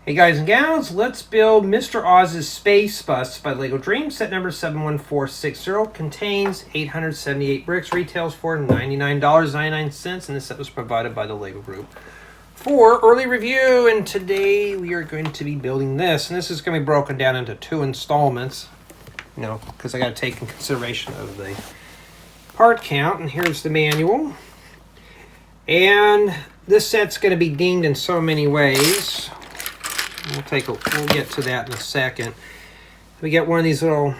Hey guys and gals, let's build Mr. Oz's Spacebus by LEGO DREAMZzz. Set number 71460 contains 878 bricks, retails for $99.99, and this set was provided by the LEGO Group for early review. And today we are going to be building this, and this is going to be broken down into 2 installments, you know, because I got to take in consideration of the part count. And here's the manual, and this set's going to be dinged in so many ways. We'll get to that in a second. We get one of these little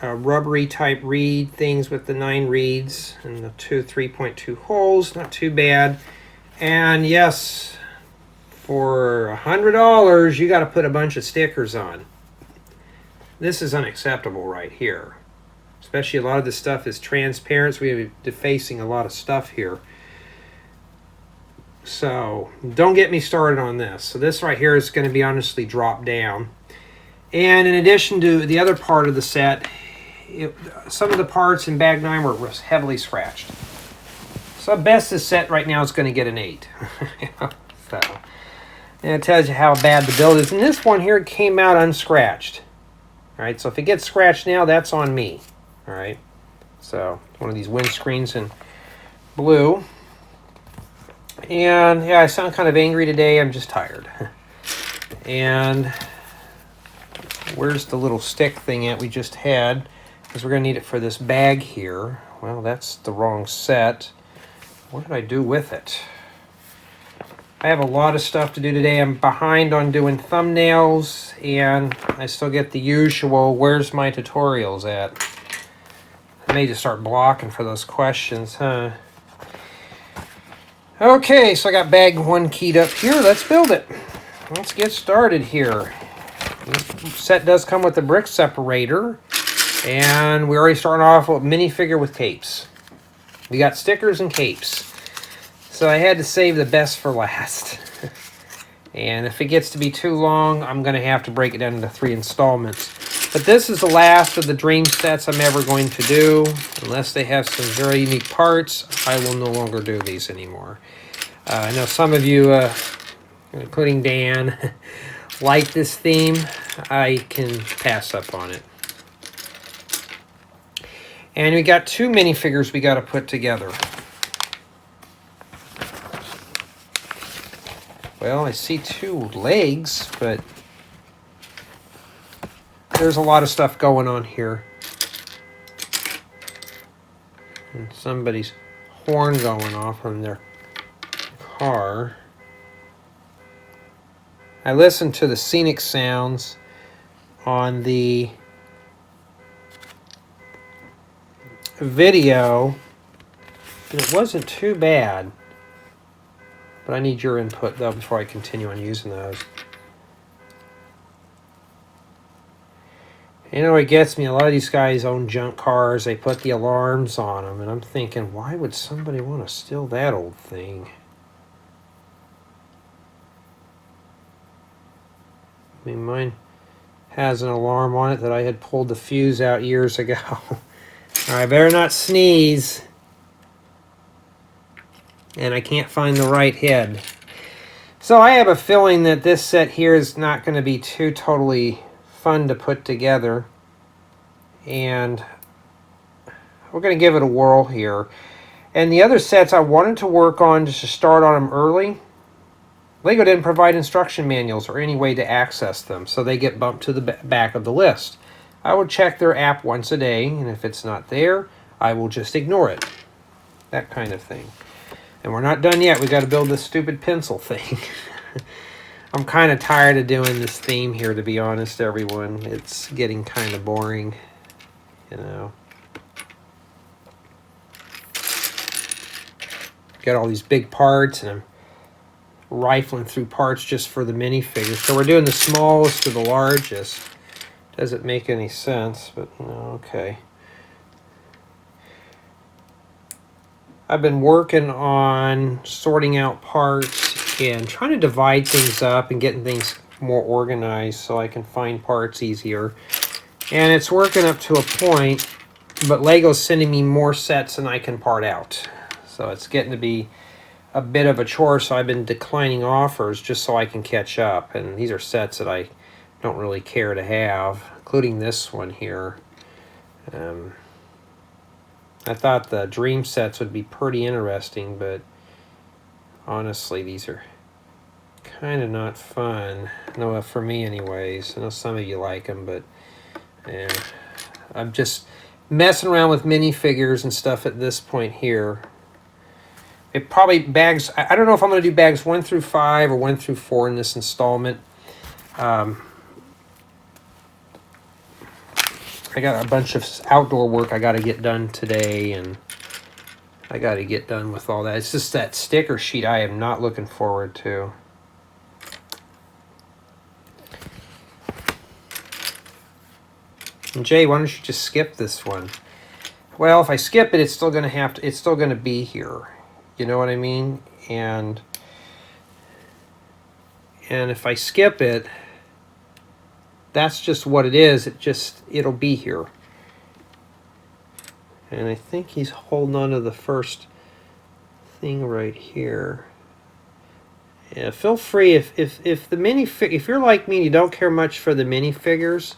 rubbery type reed things with the 9 reeds and the 2 3.2 holes. Not too bad. And yes, for $100 you got to put a bunch of stickers on. This is unacceptable right here. Especially a lot of this stuff is transparent, so we're defacing a lot of stuff here. So don't get me started on this. So this right here is going to be honestly dropped down. And in addition to the other part of the set, some of the parts in bag 9 were heavily scratched. So best this set right now is going to get an 8. So, and it tells you how bad the build is. And this one here came out unscratched. All right, so if it gets scratched now, that's on me. All right, so one of these windscreens in blue. And yeah, I sound kind of angry today. I'm just tired. And where's the little stick thing that we just had? Because we're going to need it for this bag here. Well, that's the wrong set. What did I do with it? I have a lot of stuff to do today. I'm behind on doing thumbnails, and I still get the usual, where's my tutorials at? I may just start blocking for those questions, huh? Okay, so I got bag 1 keyed up here. Let's build it. Let's get started here. This set does come with a brick separator, and we already started off with a minifigure with capes. We got stickers and capes. So I had to save the best for last. And if it gets to be too long, I'm going to have to break it down into 3 installments. But this is the last of the dream sets I'm ever going to do. Unless they have some very unique parts, I will no longer do these anymore. I know some of you, including Dan, like this theme. I can pass up on it. And we got 2 minifigures we got to put together. Well, I see 2 legs, but there's a lot of stuff going on here. And somebody's horn going off on their car. I listened to the scenic sounds on the video, and it wasn't too bad. But I need your input, though, before I continue on using those. You know what gets me? A lot of these guys own junk cars. They put the alarms on them. And I'm thinking, why would somebody want to steal that old thing? I mean, mine has an alarm on it that I had pulled the fuse out years ago. All right, I better not sneeze. And I can't find the right head. So I have a feeling that this set here is not going to be too totally fun to put together. And we're going to give it a whirl here. And the other sets I wanted to work on just to start on them early. LEGO didn't provide instruction manuals or any way to access them, so they get bumped to the back of the list. I would check their app once a day, and if it's not there, I will just ignore it. That kind of thing. And we're not done yet. We got to build this stupid pencil thing. I'm kind of tired of doing this theme here, to be honest, everyone. It's getting kind of boring, you know. Got all these big parts, and I'm rifling through parts just for the minifigures. So we're doing the smallest to the largest. Doesn't make any sense, but no, okay. I've been working on sorting out parts and trying to divide things up and getting things more organized so I can find parts easier. And it's working up to a point, but LEGO's sending me more sets than I can part out. So it's getting to be a bit of a chore, so I've been declining offers just so I can catch up. And these are sets that I don't really care to have, including this one here. I thought the dream sets would be pretty interesting, but honestly, these are kind of not fun. No, for me anyways. I know some of you like them, but yeah, I'm just messing around with minifigures and stuff at this point here. It probably bags, I don't know if I'm going to do bags 1 through 5 or 1 through 4 in this installment. I got a bunch of outdoor work I got to get done today, and I got to get done with all that. It's just that sticker sheet I am not looking forward to. And Jay, why don't you just skip this one? Well, if I skip it, it's still going to have to. It's still going to be here. You know what I mean? And if I skip it, that's just what it is. It'll be here. And I think he's holding on to the first thing right here. Yeah, feel free if you're like me and you don't care much for the minifigures,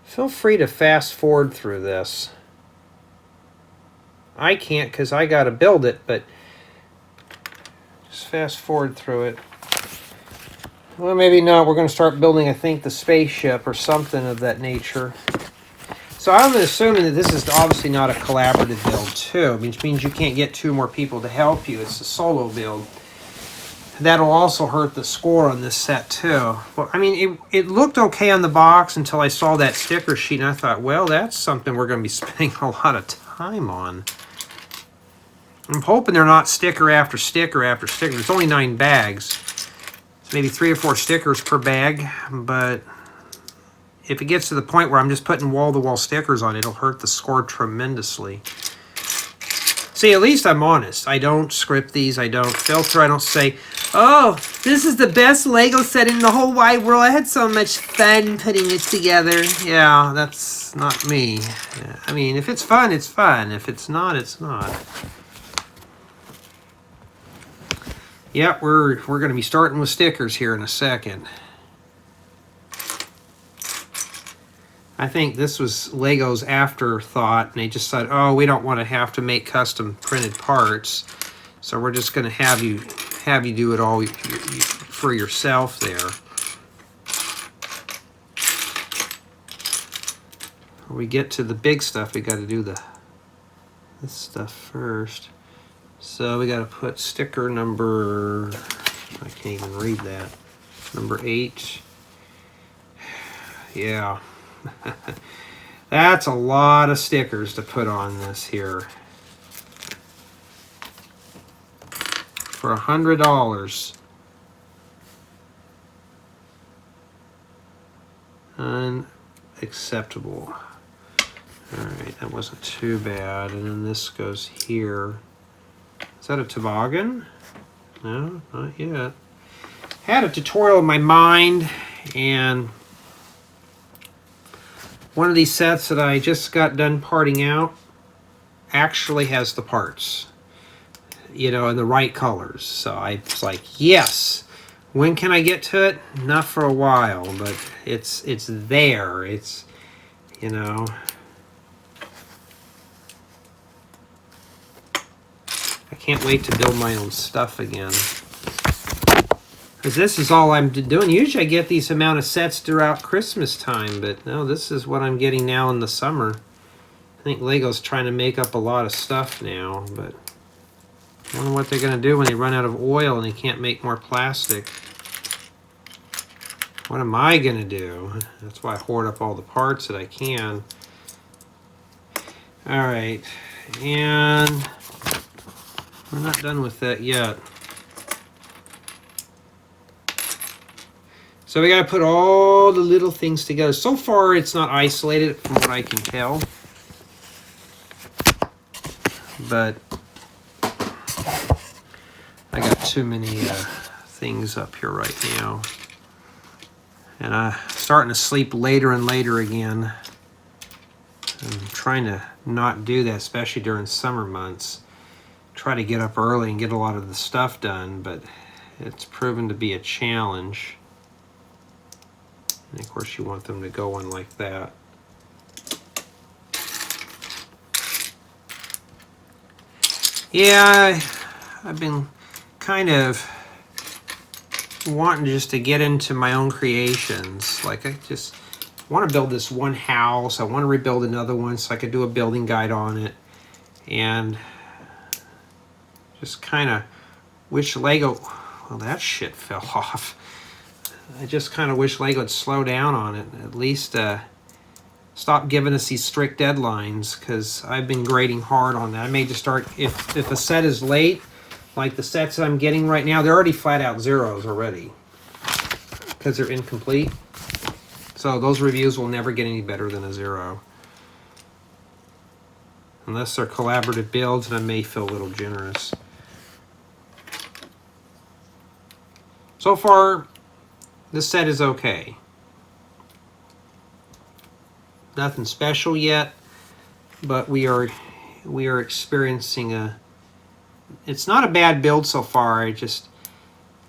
feel free to fast forward through this. I can't because I got to build it, but just fast forward through it. Well, maybe not. We're going to start building, I think, the spaceship or something of that nature. So I'm assuming that this is obviously not a collaborative build, too, which means you can't get 2 more people to help you. It's a solo build. That'll also hurt the score on this set, too. Well, I mean, it looked okay on the box until I saw that sticker sheet, and I thought, well, that's something we're going to be spending a lot of time on. I'm hoping they're not sticker after sticker after sticker. There's only 9 bags. Maybe 3 or 4 stickers per bag, but if it gets to the point where I'm just putting wall-to-wall stickers on, it'll hurt the score tremendously. See, at least I'm honest. I don't script these. I don't filter. I don't say, oh, this is the best Lego set in the whole wide world. I had so much fun putting it together. Yeah, that's not me. Yeah, I mean, if it's fun, it's fun. If it's not, it's not. Yeah, we're going to be starting with stickers here in a second. I think this was Lego's afterthought, and they just said, oh, we don't want to have to make custom printed parts, so we're just going to have you do it all for yourself there. When we get to the big stuff, we got to do this stuff first. So we got to put sticker number, I can't even read that, number 8. Yeah, that's a lot of stickers to put on this here. For $100. Unacceptable. Alright, that wasn't too bad. And then this goes here. Is that a toboggan? No, not yet. Had a tutorial in my mind, and one of these sets that I just got done parting out actually has the parts, you know, in the right colors. So I was like, yes. When can I get to it? Not for a while, but it's there. It's, you know. I can't wait to build my own stuff again. Because this is all I'm doing. Usually I get these amount of sets throughout Christmas time, but no, this is what I'm getting now in the summer. I think Lego's trying to make up a lot of stuff now, but I wonder what they're going to do when they run out of oil and they can't make more plastic. What am I going to do? That's why I hoard up all the parts that I can. Alright, and we're not done with that yet. So we got to put all the little things together. So far, it's not isolated from what I can tell. But I got too many things up here right now. And I'm starting to sleep later and later again. I'm trying to not do that, especially during summer months. try to get up early and get a lot of the stuff done, but it's proven to be a challenge. And of course you want them to go in like that. Yeah, I've been kind of wanting just to get into my own creations. Like, I just want to build this one house. I want to rebuild another one so I could do a building guide on it. And just kind of wish Lego... Well, that shit fell off. I just kind of wish Lego would slow down on it. At least stop giving us these strict deadlines, because I've been grading hard on that. I may just start... If a set is late, like the sets that I'm getting right now, they're already flat out zeros already, because they're incomplete. So those reviews will never get any better than a 0. Unless they're collaborative builds, and I may feel a little generous. So far, this set is okay. Nothing special yet, but we are experiencing a... It's not a bad build so far. I just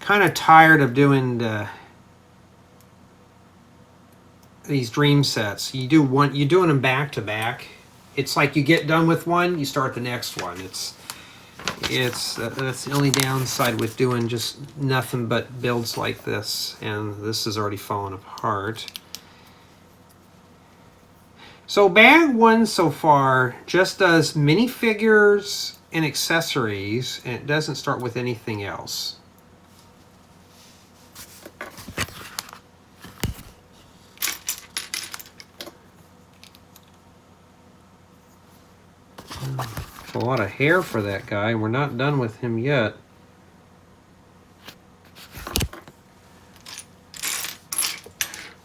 kind of tired of doing these dream sets. You're doing them back to back. It's like you get done with one, you start the next one. That's the only downside with doing just nothing but builds like this, and this is already falling apart. So bag 1 so far just does minifigures and accessories, and it doesn't start with anything else. It's a lot of hair for that guy. We're not done with him yet.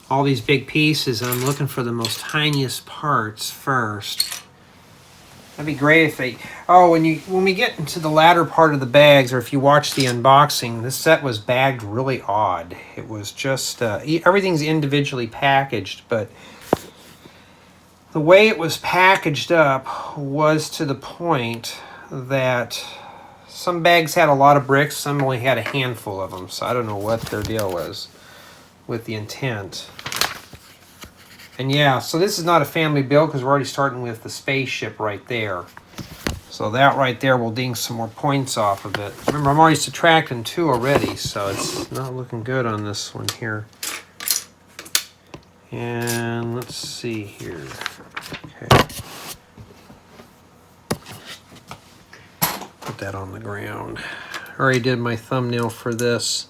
All these big pieces, and I'm looking for the most tiniest parts first. That'd be great if they... Oh, when we get into the latter part of the bags, or if you watch the unboxing, this set was bagged really odd. It was just... everything's individually packaged, but the way it was packaged up was to the point that some bags had a lot of bricks, some only had a handful of them, so I don't know what their deal was with the intent. And yeah, so this is not a family build because we're already starting with the spaceship right there. So that right there will ding some more points off of it. Remember, I'm already subtracting 2 already, so it's not looking good on this one here. And let's see here. Okay. Put that on the ground. I already did my thumbnail for this.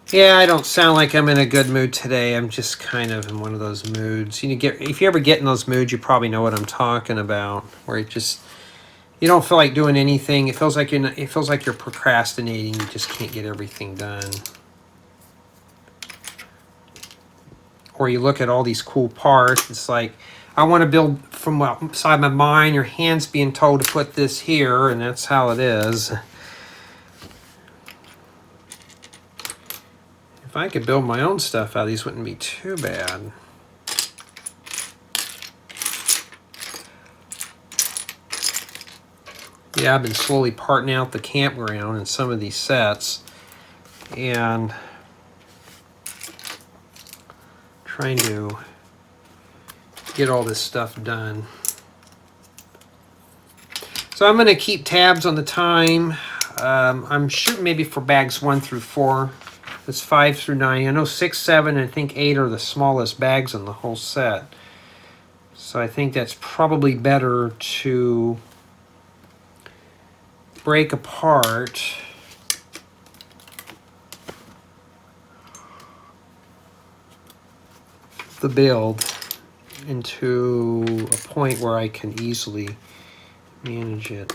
Yeah, I don't sound like I'm in a good mood today. I'm just kind of in one of those moods. If you ever get in those moods, you probably know what I'm talking about. Where it just, you don't feel like doing anything. It feels like you're procrastinating. You just can't get everything done. Or you look at all these cool parts. It's like, I want to build from outside my mind. Your hand's being told to put this here, and that's how it is. If I could build my own stuff out, these wouldn't be too bad. Yeah, I've been slowly parting out the campground in some of these sets and trying to get all this stuff done. So I'm going to keep tabs on the time. I'm shooting maybe for bags 1 through 4. It's 5 through 9. I know 6, 7, and I think 8 are the smallest bags in the whole set. So I think that's probably better to break apart the build into a point where I can easily manage it.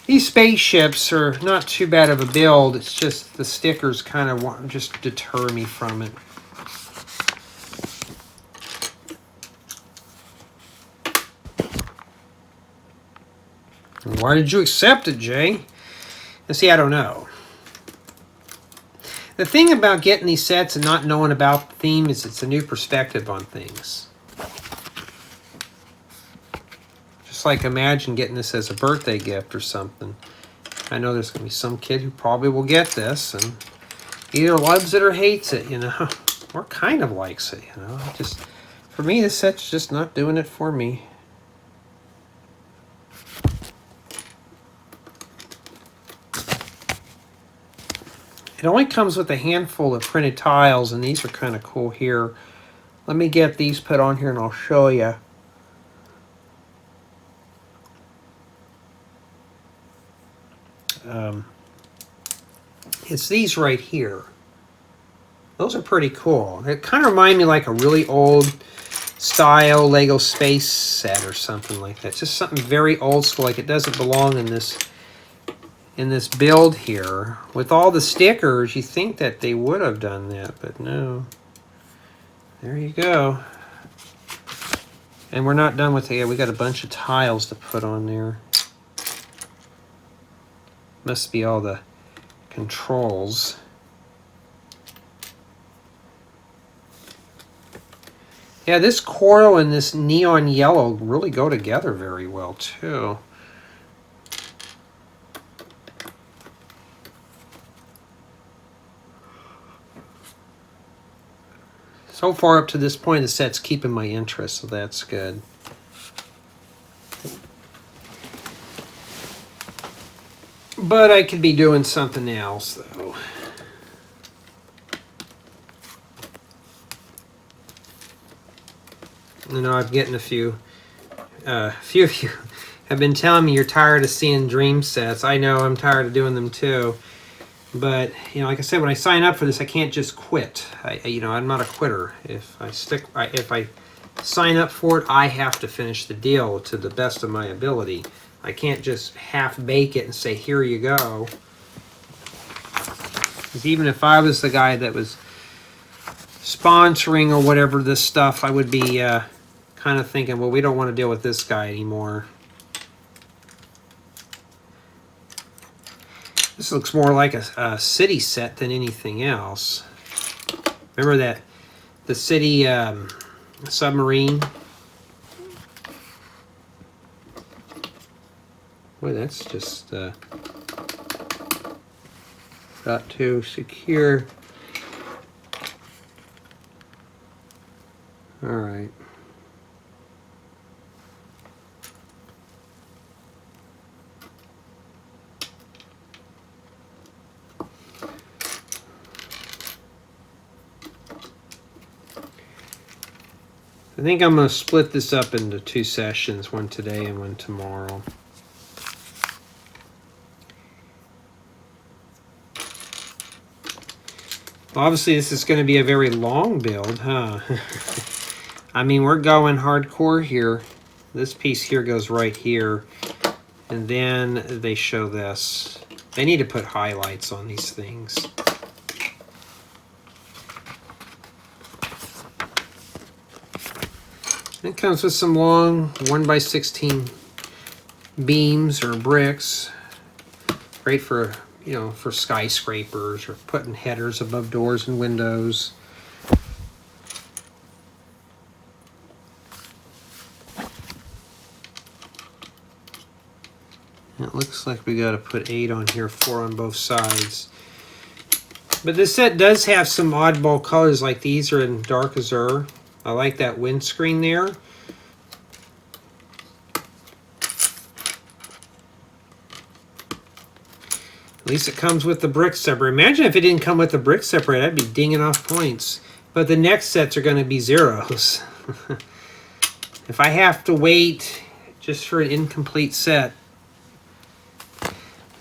These spaceships are not too bad of a build. It's just the stickers kind of just deter me from it. Why did you accept it, Jay? And see, I don't know. The thing about getting these sets and not knowing about the theme is it's a new perspective on things. It's like, imagine getting this as a birthday gift or something. I know there's going to be some kid who probably will get this and either loves it or hates it, you know, or kind of likes it, you know. Just, for me, this set's just not doing it for me. It only comes with a handful of printed tiles, and these are kind of cool here. Let me get these put on here and I'll show you. It's these right here. Those are pretty cool. They kind of remind me like a really old style Lego space set or something like that. It's just something very old school, like it doesn't belong in this build here. With all the stickers, you think that they would have done that, but no. There you go. And we're not done with it yet. We got a bunch of tiles to put on there. Must be all the controls. Yeah, this coral and this neon yellow really go together very well too. So far up to this point, the set's keeping my interest, so that's good. But I could be doing something else, though. You know, I'm getting a few of you have been telling me you're tired of seeing dream sets. I know, I'm tired of doing them too. But, you know, like I said, when I sign up for this, I can't just quit. You know, I'm not a quitter. If I sign up for it, I have to finish the deal to the best of my ability. I can't just half-bake it and say, here you go. Because even if I was the guy that was sponsoring or whatever this stuff, I would be kind of thinking, well, we don't want to deal with this guy anymore. This looks more like a city set than anything else. Remember that, the city submarine? Boy, that's just got to secure. All right. I think I'm going to split this up into 2 sessions, one today and one tomorrow. Obviously, this is going to be a very long build, huh? I mean, we're going hardcore here. This piece here goes right here. And then they show this. They need to put highlights on these things. It comes with some long 1x16 beams or bricks. Great for, you know, for skyscrapers or putting headers above doors and windows. It looks like we got to put 8 on here, 4 on both sides. But this set does have some oddball colors, like these are in dark azure. I like that windscreen there. At least it comes with the brick separator. Imagine if it didn't come with the brick separator, I'd be dinging off points. But the next sets are going to be zeros. If I have to wait just for an incomplete set,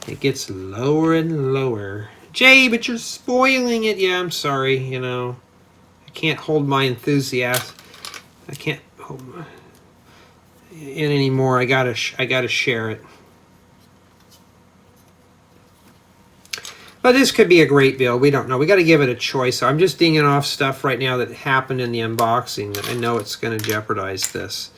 it gets lower and lower. Jay, but you're spoiling it. Yeah, I'm sorry, you know. I can't hold my enthusiasm. I can't hold my in anymore. I gotta share it. But this could be a great build. We don't know. We got to give it a choice. So I'm just dinging off stuff right now that happened in the unboxing that I know it's going to jeopardize this.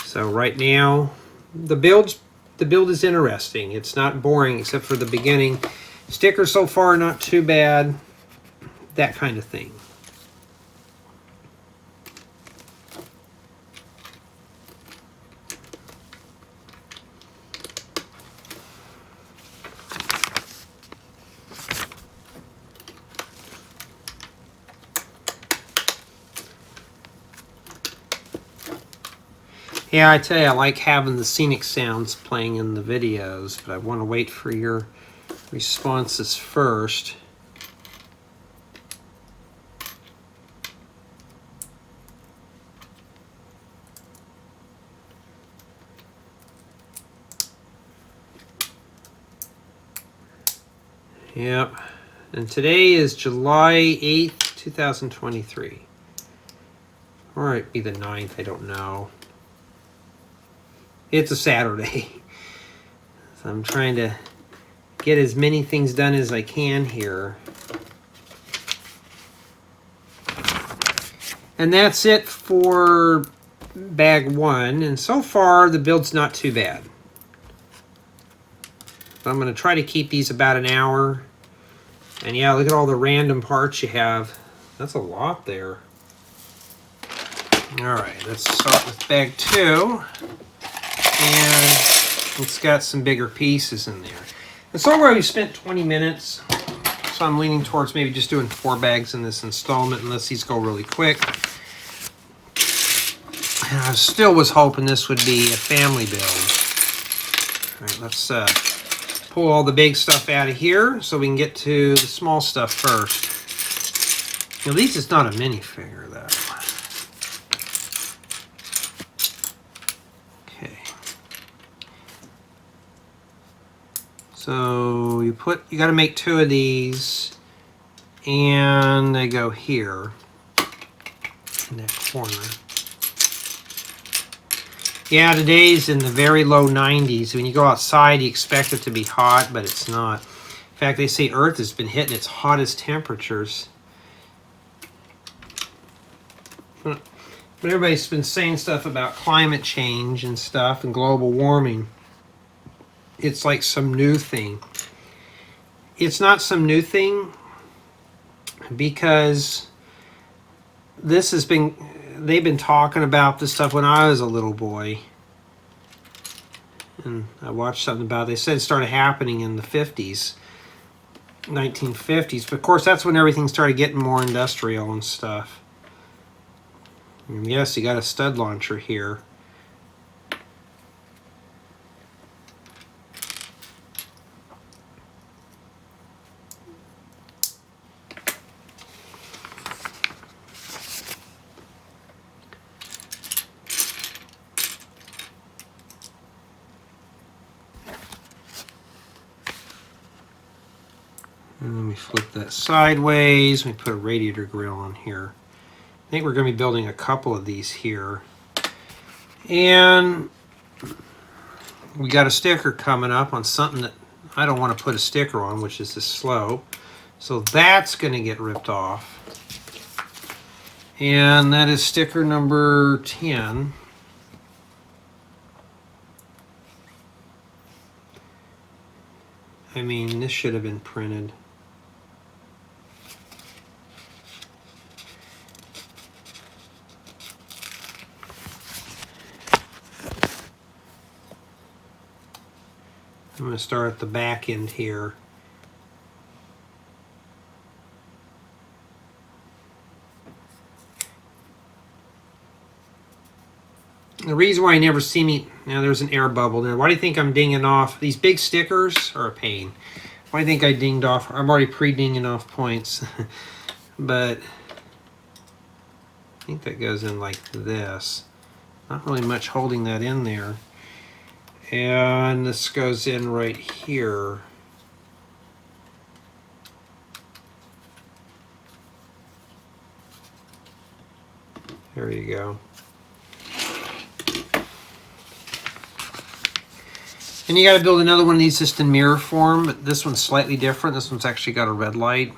So right now, the build is interesting. It's not boring except for the beginning. Stickers so far are not too bad. That kind of thing. Yeah, I tell you, I like having the scenic sounds playing in the videos, but I want to wait for your responses first. Yep. And today is July 8th, 2023. Or it be the 9th, I don't know. It's a Saturday. So I'm trying to get as many things done as I can here. And that's it for bag 1. And so far, the build's not too bad. So I'm going to try to keep these about an hour. And yeah, look at all the random parts you have. That's a lot there. All right, let's start with bag 2. And it's got some bigger pieces in there. And so far we spent 20 minutes. So I'm leaning towards maybe just doing 4 bags in this installment unless these go really quick. And I still was hoping this would be a family build. All right, let's pull all the big stuff out of here so we can get to the small stuff first. At least it's not a minifigure, though. Okay. So you got to make 2 of these, and they go here in that corner. Yeah, today's in the very low 90s. When you go outside, you expect it to be hot, but it's not. In fact, they say Earth has been hitting its hottest temperatures. But everybody's been saying stuff about climate change and stuff and global warming. It's like some new thing. It's not some new thing because they've been talking about this stuff when I was a little boy. And I watched something about it. They said it started happening in the 50s, 1950s. But of course, that's when everything started getting more industrial and stuff. And yes, you got a stud launcher here. And then we flip that sideways. We put a radiator grill on here. I think we're going to be building a couple of these here. And we got a sticker coming up on something that I don't want to put a sticker on, which is the slope. So that's going to get ripped off. And that is sticker number 10. I mean, this should have been printed. I'm going to start at the back end here. The reason why you never see me, now there's an air bubble there. Why do you think I'm dinging off? These big stickers are a pain. Why do you think I dinged off? I'm already pre-dinging off points. But I think that goes in like this. Not really much holding that in there. And this goes in right here. There you go. And you got to build another one of these just in mirror form, but this one's slightly different. This one's actually got a red light.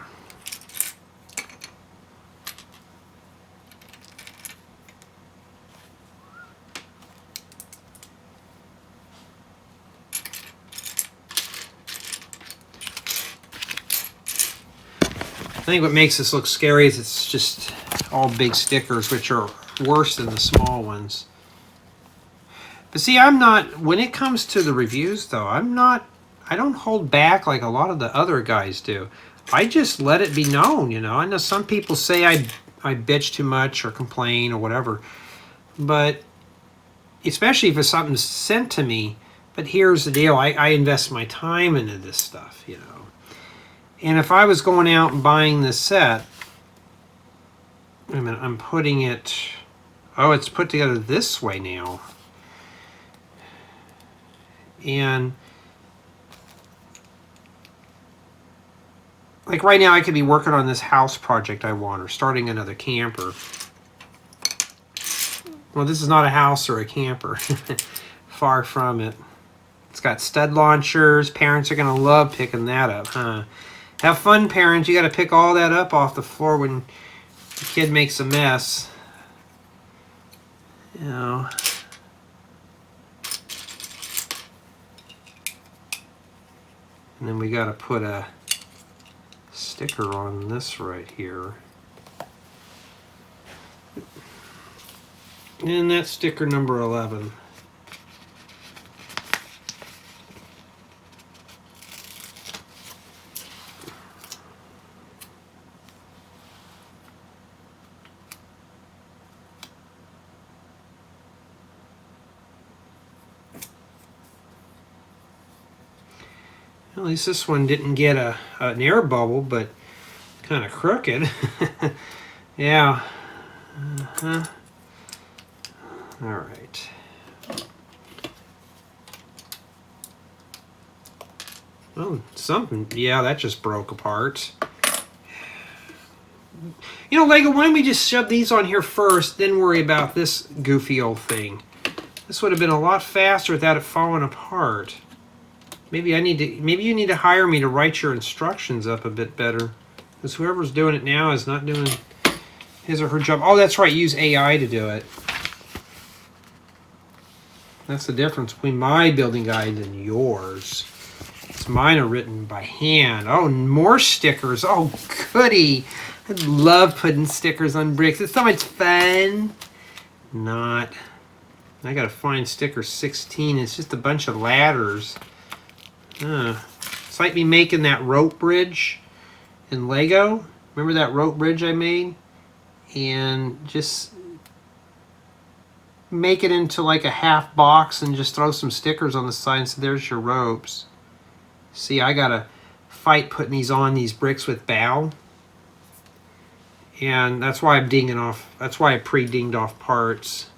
I think what makes this look scary is it's just all big stickers, which are worse than the small ones. But see, I'm not, when it comes to the reviews though, I don't hold back like a lot of the other guys do. I just let it be known, you know. I know some people say I bitch too much or complain or whatever, but especially if it's something sent to me. But here's the deal, I invest my time into this stuff, you know. And if I was going out and buying this set, wait a minute, I'm putting it, oh, it's put together this way now. And like right now I could be working on this house project I want, or starting another camper. Well, this is not a house or a camper. Far from it. It's got stud launchers. Parents are going to love picking that up, huh? Have fun, parents. You got to pick all that up off the floor when the kid makes a mess. You know. And then we got to put a sticker on this right here. And that's sticker number 11. At least this one didn't get an air bubble, but kind of crooked. Yeah. Uh-huh. All right. Oh, something. Yeah, that just broke apart. You know, Lego, why don't we just shove these on here first, then worry about this goofy old thing? This would have been a lot faster without it falling apart. Maybe you need to hire me to write your instructions up a bit better, because whoever's doing it now is not doing his or her job. Oh, that's right. Use AI to do it. That's the difference between my building guide and yours. Mine are written by hand. Oh, more stickers. Oh, goody. I love putting stickers on bricks. It's so much fun. Not. I gotta find sticker 16. It's just a bunch of ladders. It's like me making that rope bridge in Lego. Remember that rope bridge I made? And just make it into like a half box and just throw some stickers on the side and say, there's your ropes. See, I gotta fight putting these on these bricks with bow. And that's why I'm dinging off, that's why I pre-dinged off parts.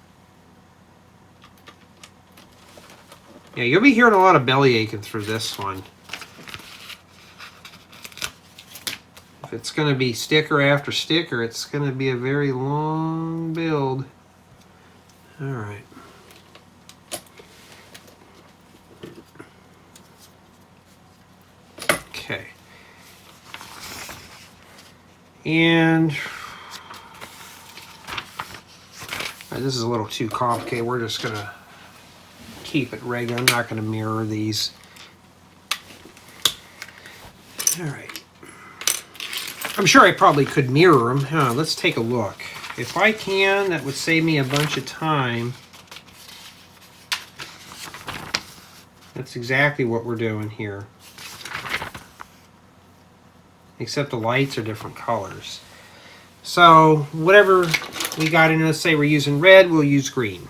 Yeah, you'll be hearing a lot of belly aching through this one. If it's going to be sticker after sticker, it's going to be a very long build. All right. Okay. And this is a little too complicated. We're just going to keep it regular. I'm not going to mirror these. All right. I'm sure I probably could mirror them. Let's take a look. If I can, that would save me a bunch of time. That's exactly what we're doing here. Except the lights are different colors. So whatever we got in, let's say we're using red, we'll use green.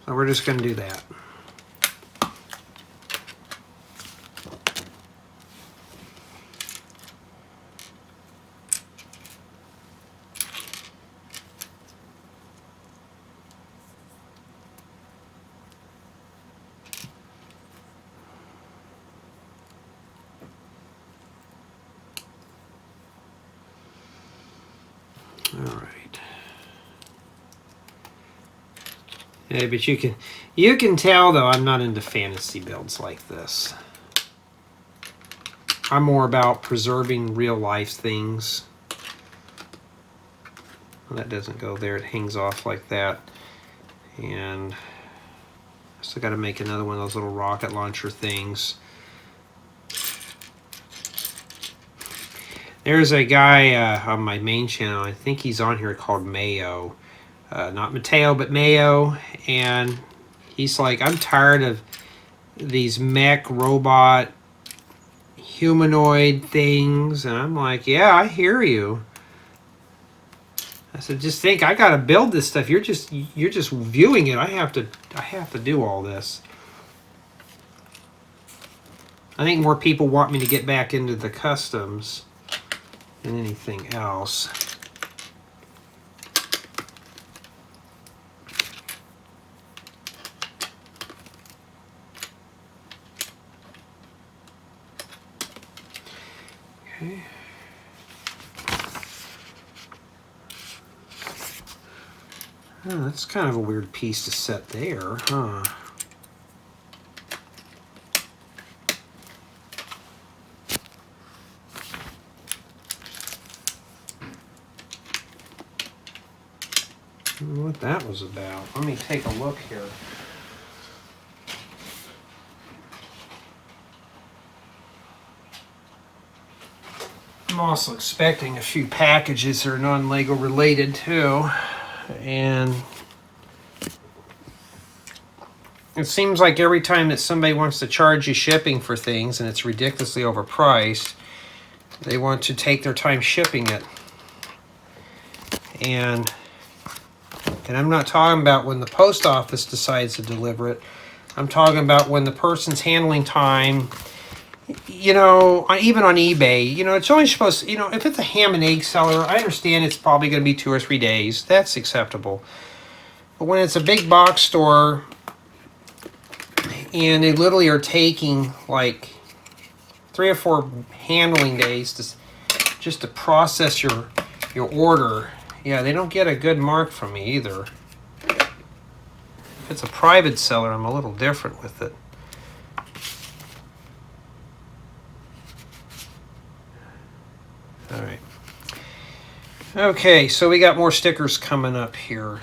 So we're just going to do that. All right. Yeah, but you can tell though I'm not into fantasy builds like this. I'm more about preserving real life things. Well, that doesn't go there. It hangs off like that. And I still got to make another one of those little rocket launcher things. There's a guy on my main channel, I think he's on here, called Mayo. Not Mateo, but Mayo. And he's like, I'm tired of these mech robot humanoid things. And I'm like, yeah, I hear you. I said, just think, I got to build this stuff. You're just viewing it. I have to do all this. I think more people want me to get back into the customs than anything else. Okay. Oh, that's kind of a weird piece to set there, huh? I don't know what that was about. Let me take a look here. I'm also expecting a few packages that are non-LEGO related too. And it seems like every time that somebody wants to charge you shipping for things and it's ridiculously overpriced, they want to take their time shipping it. And I'm not talking about when the post office decides to deliver it. I'm talking about when the person's handling time, you know, even on eBay, you know, it's only supposed to, you know, if it's a ham and egg seller, I understand it's probably going to be 2 or 3 days. That's acceptable. But when it's a big box store and they literally are taking like 3 or 4 handling days just to process your order, yeah, they don't get a good mark from me either. If it's a private seller, I'm a little different with it. All right. Okay, so we got more stickers coming up here.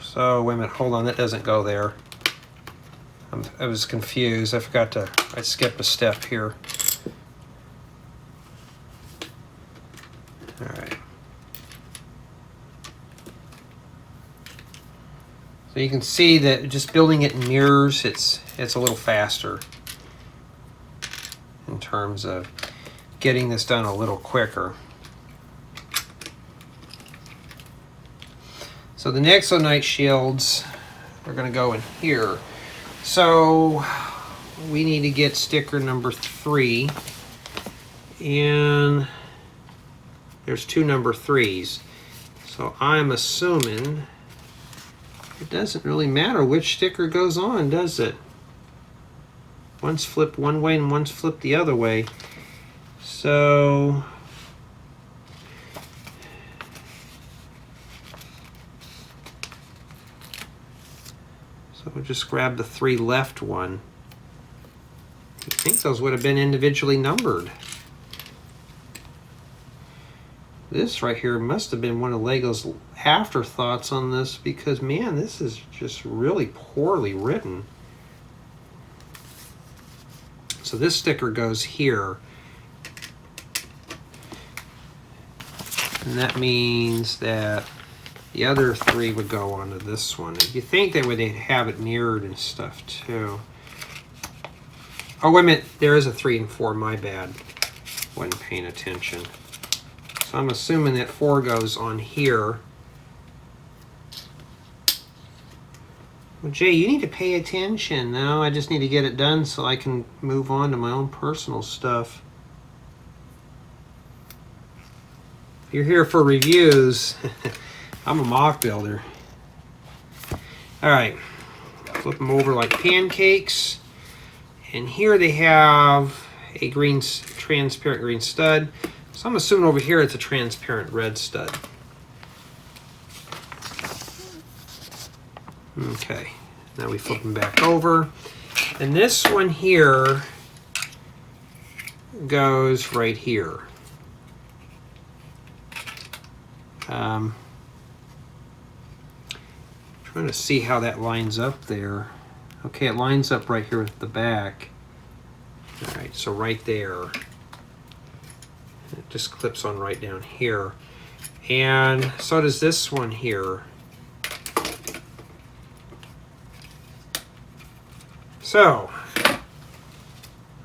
So, wait a minute, hold on, that doesn't go there. I was confused. I skipped a step here. All right. So you can see that just building it in mirrors, it's a little faster in terms of getting this done a little quicker. So the Nexonite shields are going to go in here. So we need to get sticker number 3, and there's 2 number 3s. So I'm assuming it doesn't really matter which sticker goes on, does it? One's flipped one way and one's flipped the other way. So we'll just grab the 3 left one. I think those would have been individually numbered. This right here must have been one of LEGO's afterthoughts on this, because man, this is just really poorly written. So this sticker goes here. And that means that the other 3 would go onto this one. You think they would have it mirrored and stuff too. Oh, wait a minute, there is a 3 and 4, my bad. Wasn't paying attention. So I'm assuming that 4 goes on here. Well, Jay, you need to pay attention. No, I just need to get it done so I can move on to my own personal stuff. If you're here for reviews, I'm a mock builder. All right, flip them over like pancakes. And here they have a green, transparent green stud. So I'm assuming over here it's a transparent red stud. Okay, now we flip them back over. And this one here goes right here. Trying to see how that lines up there. Okay, it lines up right here with the back. All right, so right there. It just clips on right down here. And so does this one here. So,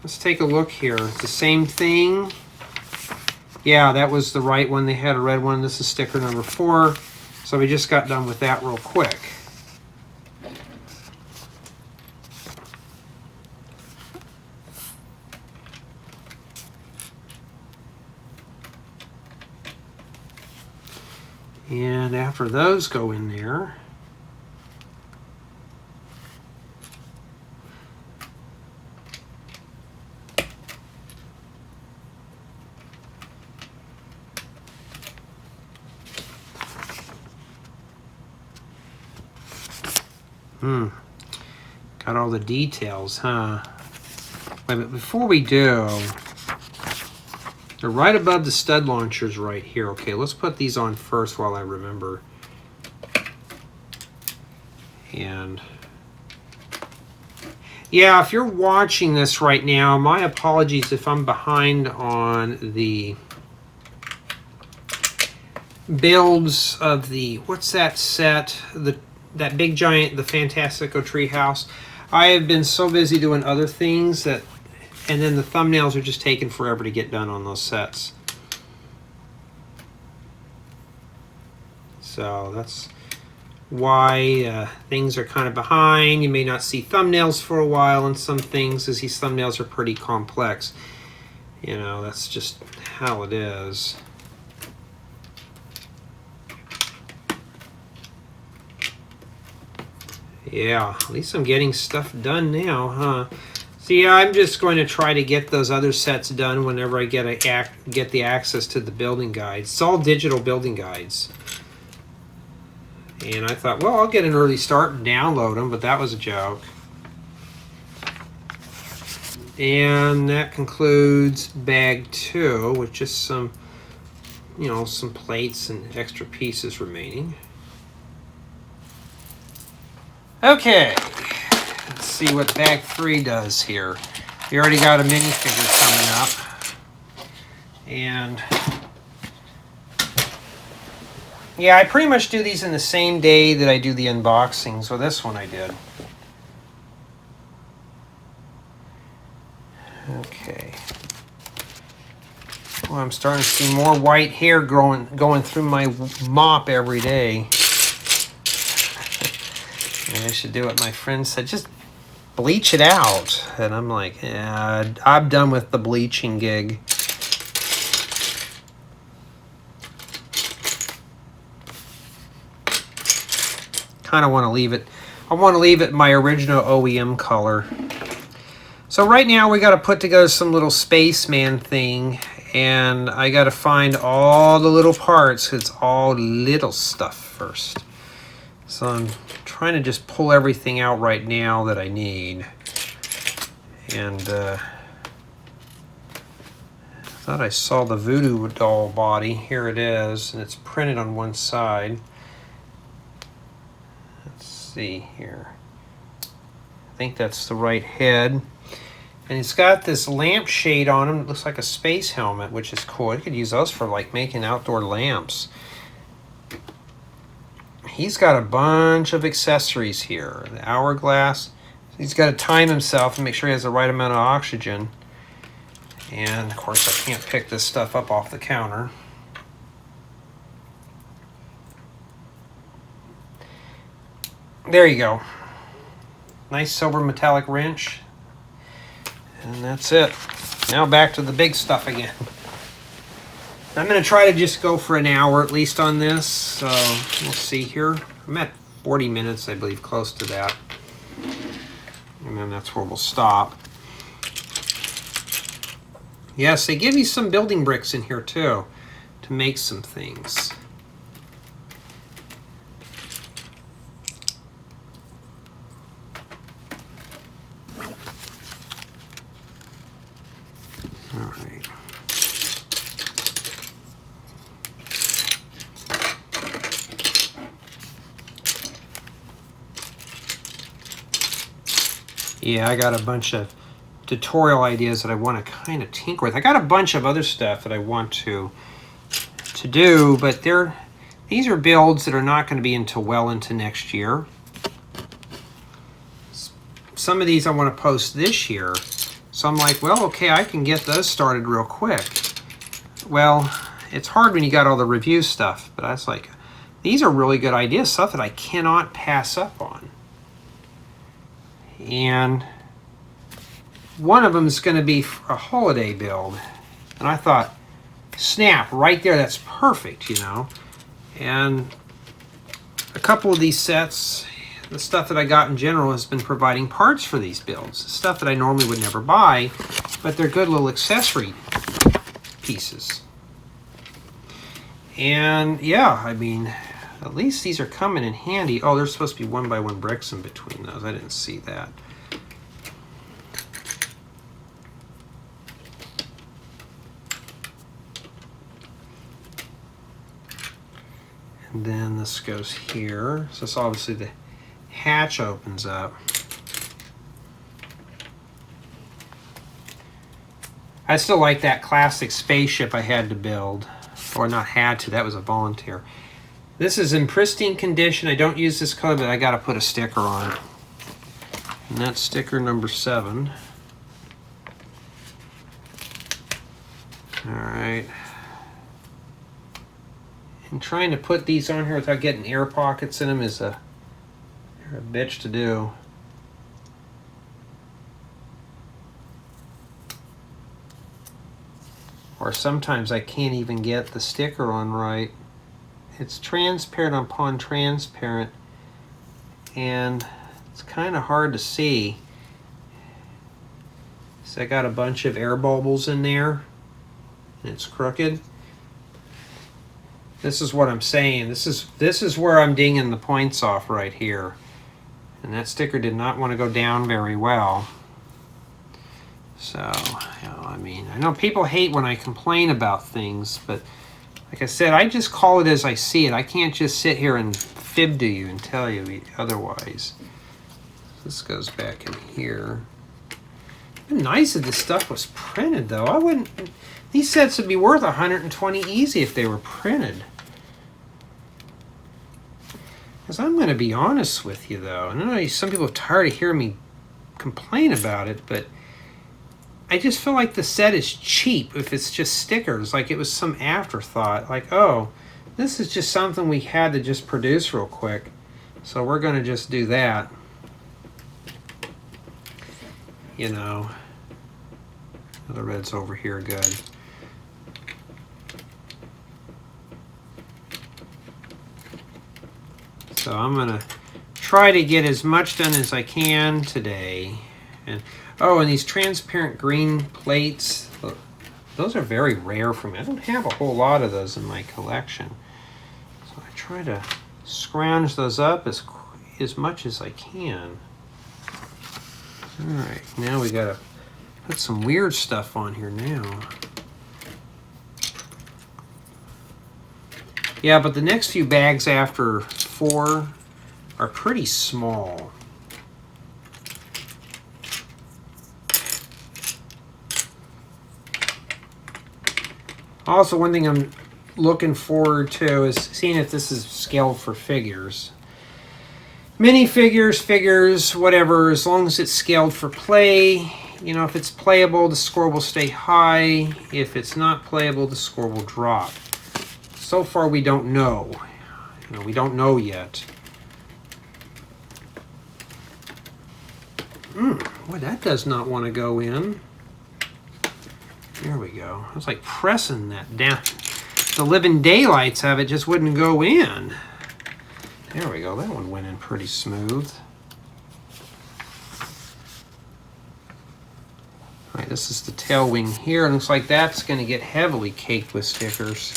let's take a look here. It's the same thing. Yeah, that was the right one. They had a red one. This is sticker number 4. So we just got done with that real quick. And after those go in there, got all the details, huh? Wait, but before we do, they're right above the stud launchers right here. Okay, let's put these on first while I remember. And yeah, if you're watching this right now, my apologies if I'm behind on the builds of the, what's that set? That big giant, the Fantastico Treehouse. I have been so busy doing other things that, and then the thumbnails are just taking forever to get done on those sets. So that's why things are kind of behind. You may not see thumbnails for a while on some things, as these thumbnails are pretty complex. You know, that's just how it is. Yeah, at least I'm getting stuff done now, huh? See, I'm just going to try to get those other sets done whenever I get the access to the building guides. It's all digital building guides. And I thought, well, I'll get an early start and download them, but that was a joke. And that concludes bag 2, with just some, you know, some plates and extra pieces remaining. Okay, let's see what bag 3 does here. We already got a minifigure coming up. And yeah, I pretty much do these in the same day that I do the unboxing. So this one I did. Okay. Well, I'm starting to see more white hair going through my mop every day. And I should do what my friend said, just bleach it out. And I'm like, yeah, I'm done with the bleaching gig. Kind of want to leave it. I want to leave it my original OEM color. So right now we got to put together some little spaceman thing, and I got to find all the little parts. It's all little stuff first. So I'm trying to just pull everything out right now that I need. And I thought I saw the voodoo doll body. Here it is, and it's printed on one side. Let's see here. I think that's the right head. And it's got this lampshade on him. It looks like a space helmet, which is cool. You could use those for like making outdoor lamps. He's got a bunch of accessories here. The hourglass. He's got to time himself and make sure he has the right amount of oxygen. And of course I can't pick this stuff up off the counter. There you go. Nice silver metallic wrench. And that's it. Now back to the big stuff again. I'm going to try to just go for an hour at least on this. So we'll see here. I'm at 40 minutes, I believe, close to that. And then that's where we'll stop. Yes, they give you some building bricks in here too to make some things. All right. Yeah, I got a bunch of tutorial ideas that I want to kind of tinker with. I got a bunch of other stuff that I want to do, but these are builds that are not going to be until well into next year. Some of these I want to post this year. So I'm like, well, okay, I can get those started real quick. well, it's hard when you got all the review stuff, but I was like, these are really good ideas, stuff that I cannot pass up on. And one of them is going to be a holiday build. And I thought, snap, right there, that's perfect, you know. And a couple of these sets, the stuff that I got in general has been providing parts for these builds. Stuff that I normally would never buy, but they're good little accessory pieces. And yeah, I mean, at least these are coming in handy. Oh, there's supposed to be 1x1 bricks in between those. I didn't see that. And then this goes here. So it's obviously the hatch opens up. I still like that classic spaceship I had to build. Or not had to, that was a volunteer. This is in pristine condition. I don't use this color, but I got to put a sticker on it. And that's sticker number 7. All right. And trying to put these on here without getting air pockets in them is a bitch to do. Or sometimes I can't even get the sticker on right. It's transparent upon transparent, and it's kind of hard to see. So I got a bunch of air bubbles in there, and it's crooked. This is what I'm saying. This is where I'm dinging the points off right here. And that sticker did not want to go down very well. So, you know, I mean, I know people hate when I complain about things, but like I said, I just call it as I see it. I can't just sit here and fib to you and tell you otherwise. This goes back in here. It'd be nice if this stuff was printed, though. I wouldn't. These sets would be worth 120 easy if they were printed. Because I'm going to be honest with you, though. And I know some people are tired of hearing me complain about it, but I just feel like the set is cheap if it's just stickers. Like it was some afterthought. Like, oh, this is just something we had to just produce real quick. So we're going to just do that. You know. The red's over here, good. So I'm going to try to get as much done as I can today. And oh, and these transparent green plates, those are very rare for me. I don't have a whole lot of those in my collection. So I try to scrounge those up as much as I can. All right, now we got to put some weird stuff on here now. Yeah, but the next few bags after 4 are pretty small. Also, one thing I'm looking forward to is seeing if this is scaled for figures. Minifigures, figures, whatever, as long as it's scaled for play. You know, if it's playable, the score will stay high. If it's not playable, the score will drop. So far, we don't know. You know, we don't know yet. Boy, that does not want to go in. There we go. I was like pressing that down. The living daylights of it just wouldn't go in. There we go. That one went in pretty smooth. All right, this is the tail wing here. It looks like that's going to get heavily caked with stickers.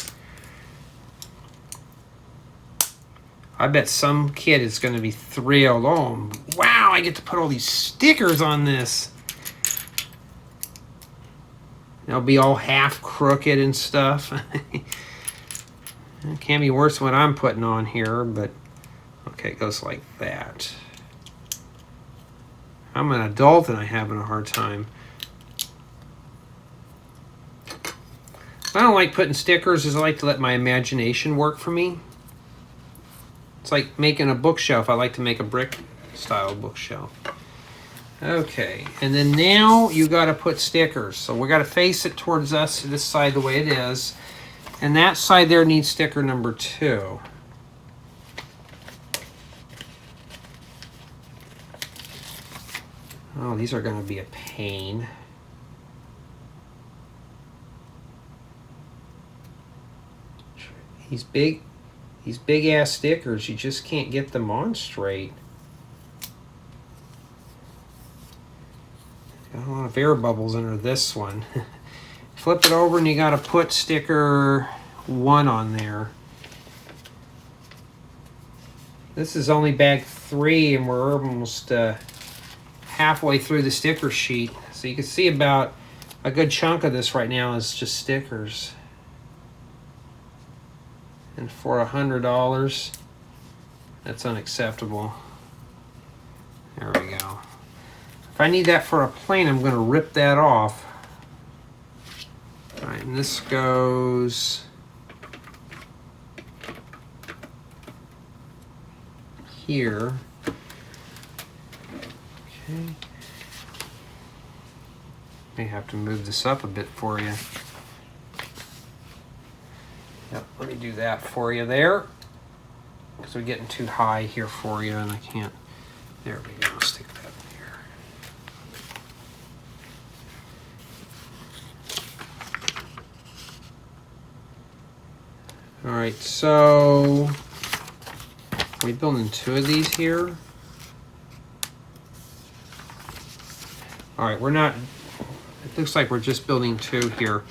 I bet some kid is going to be thrilled. Oh, wow, I get to put all these stickers on this. They'll be all half crooked and stuff. It can't be worse than what I'm putting on here, but okay, it goes like that. I'm an adult and I'm having a hard time. I don't like putting stickers, as I like to let my imagination work for me. It's like making a bookshelf. I like to make a brick style bookshelf. Okay, and then now you got to put stickers. So we got to face it towards us this side the way it is. And that side there needs sticker number 2. Oh, these are going to be a pain. These big ass stickers, you just can't get them on straight. Got a lot of air bubbles under this one. Flip it over and you got to put sticker 1 on there. This is only bag 3 and we're almost halfway through the sticker sheet. So you can see about a good chunk of this right now is just stickers. And for $100, that's unacceptable. There we go. If I need that for a plane, I'm going to rip that off. All right, and this goes here. Okay. May have to move this up a bit for you. Yep, let me do that for you there. Because we're getting too high here for you and I can't. There we go, stick that in here. All right, so are we building 2 of these here? All right, we're not, it looks like we're just building 2 here.